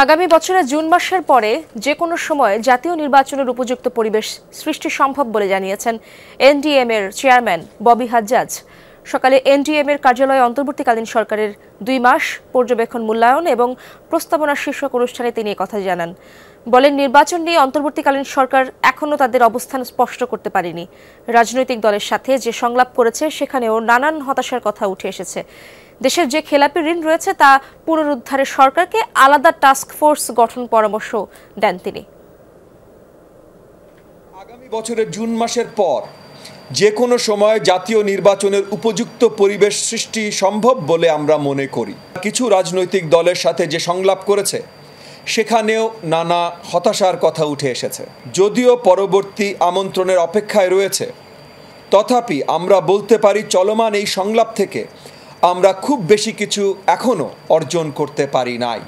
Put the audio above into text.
আগামী বছরের জুন মাসের পরে যে কোনো সময় জাতীয় নির্বাচনের উপযুক্ত পরিবেশ সৃষ্টি সম্ভব বলে জানিয়েছেন এনডিএম এর চেয়ারম্যান ববি হাজ্জাজ। সকালে এনডিএম এর কার্যালয়ে অন্তর্বর্তীকালীন সরকারের 2 মাস পর্যবেক্ষণ মূল্যায়ন এবং প্রস্তাবনা শীর্ষক অনুষ্ঠানে তিনি কথা জানান। বলেন, নির্বাচন নিয়ে অন্তর্বর্তীকালীন সরকার এখনো তাদের অবস্থান স্পষ্ট করতে পারেনি। রাজনৈতিক দলের সাথে যে সংলাপ করেছে সেখানেও নানান হতাশার কথা উঠে এসেছে। দেশের যে খেলাপি ঋণ রয়েছে তা পুনরুদ্ধারে সরকারকে আলাদা টাস্ক ফোর্স গঠন পরামর্শ দেন তিনি। আগামী বছরের জুন মাসের পর যে কোনো সময় জাতীয় নির্বাচনের উপযুক্ত পরিবেশ সৃষ্টি সম্ভব বলে আমরা মনে করি। কিছু রাজনৈতিক দলের সাথে যে সংলাপ করেছে সেখানেও নানা হতাশার কথা উঠে এসেছে। যদিও পরবর্তী আমন্ত্রণের অপেক্ষায় রয়েছে, তথাপি আমরা বলতে পারি চলমান এই সংলাপ থেকে আমরা খুব বেশি কিছু এখনো অর্জন করতে পারি নাই।